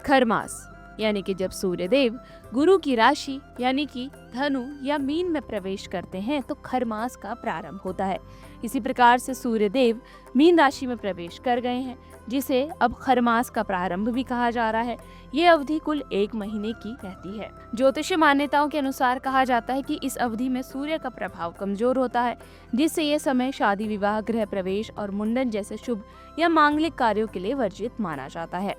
खरमास यानी कि जब सूर्यदेव गुरु की राशि यानी कि धनु या मीन में प्रवेश करते हैं तो खरमास का प्रारंभ होता है। इसी प्रकार से सूर्यदेव मीन राशि में प्रवेश कर गए हैं, जिसे अब खरमास का प्रारंभ भी कहा जा रहा है। ये अवधि कुल 1 महीने की रहती है। ज्योतिषीय मान्यताओं के अनुसार कहा जाता है कि इस अवधि में सूर्य का प्रभाव कमजोर होता है, जिससे ये समय शादी, विवाह, गृह प्रवेश और मुंडन जैसे शुभ या मांगलिक कार्यों के लिए वर्जित माना जाता है।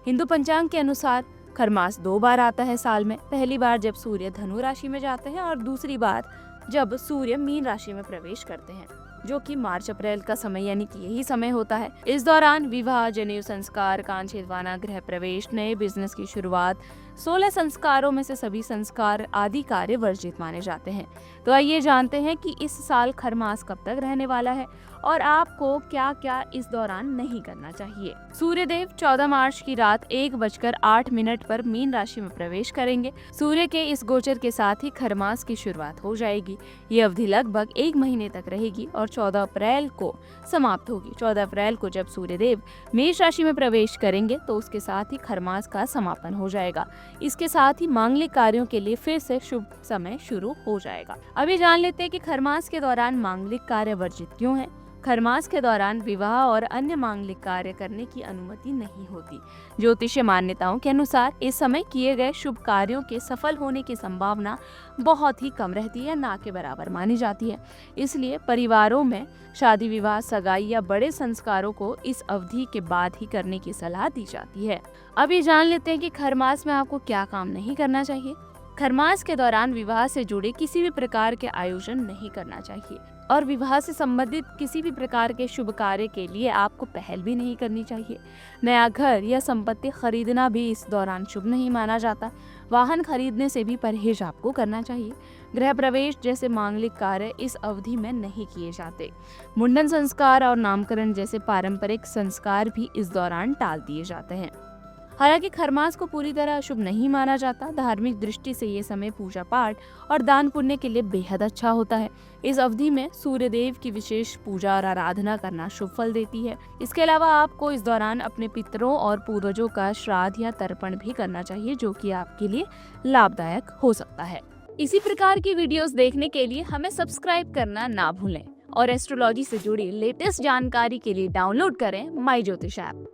हिंदू पंचांग के अनुसार खरमास 2 बार आता है साल में। पहली बार जब सूर्य धनु राशि में जाते हैं और दूसरी बार जब सूर्य मीन राशि में प्रवेश करते हैं, जो कि मार्च अप्रैल का समय यानी कि यही समय होता है। इस दौरान विवाह, जनेऊ संस्कार, कान छिदवाना, गृह प्रवेश, नए बिजनेस की शुरुआत, 16 संस्कारों में से सभी संस्कार आदि कार्य वर्जित माने जाते हैं। तो आइए जानते हैं कि इस साल खरमास कब तक रहने वाला है और आपको क्या क्या इस दौरान नहीं करना चाहिए। सूर्यदेव 14 मार्च की रात 1:08 पर मीन राशि में प्रवेश करेंगे। सूर्य के इस गोचर के साथ ही खरमास की शुरुआत हो जाएगी। ये अवधि लगभग 1 महीने तक रहेगी और 14 अप्रैल को समाप्त होगी। 14 अप्रैल को जब सूर्यदेव मेष राशि में प्रवेश करेंगे तो उसके साथ ही खरमास का समापन हो जाएगा। इसके साथ ही मांगलिक कार्यों के लिए फिर से शुभ समय शुरू हो जाएगा। अभी जान लेते हैं कि खरमास के दौरान मांगलिक कार्य वर्जित क्यों है। खरमास के दौरान विवाह और अन्य मांगलिक कार्य करने की अनुमति नहीं होती। ज्योतिषीय मान्यताओं के अनुसार इस समय किए गए शुभ कार्यों के सफल होने की संभावना बहुत ही कम रहती है, ना के बराबर मानी जाती है। इसलिए परिवारों में शादी, विवाह, सगाई या बड़े संस्कारों को इस अवधि के बाद ही करने की सलाह दी जाती है। अब ये जान लेते हैं कि खरमास में आपको क्या काम नहीं करना चाहिए। खरमास के दौरान विवाह से जुड़े किसी भी प्रकार के आयोजन नहीं करना चाहिए और विवाह से संबंधित किसी भी प्रकार के शुभ कार्य के लिए आपको पहल भी नहीं करनी चाहिए। नया घर या संपत्ति खरीदना भी इस दौरान शुभ नहीं माना जाता। वाहन खरीदने से भी परहेज आपको करना चाहिए। गृह प्रवेश जैसे मांगलिक कार्य इस अवधि में नहीं किए जाते। मुंडन संस्कार और नामकरण जैसे पारंपरिक संस्कार भी इस दौरान टाल दिए जाते हैं। हालांकि खरमास को पूरी तरह अशुभ नहीं माना जाता। धार्मिक दृष्टि से ये समय पूजा पाठ और दान पुण्य के लिए बेहद अच्छा होता है। इस अवधि में सूर्यदेव की विशेष पूजा और आराधना करना शुभ फल देती है। इसके अलावा आपको इस दौरान अपने पितरों और पूर्वजों का श्राद्ध या तर्पण भी करना चाहिए, जो कि आपके लिए लाभदायक हो सकता है। इसी प्रकार की वीडियोस देखने के लिए हमें सब्सक्राइब करना ना भूलें और एस्ट्रोलॉजी से जुड़ी लेटेस्ट जानकारी के लिए डाउनलोड करें माई ज्योतिष ऐप।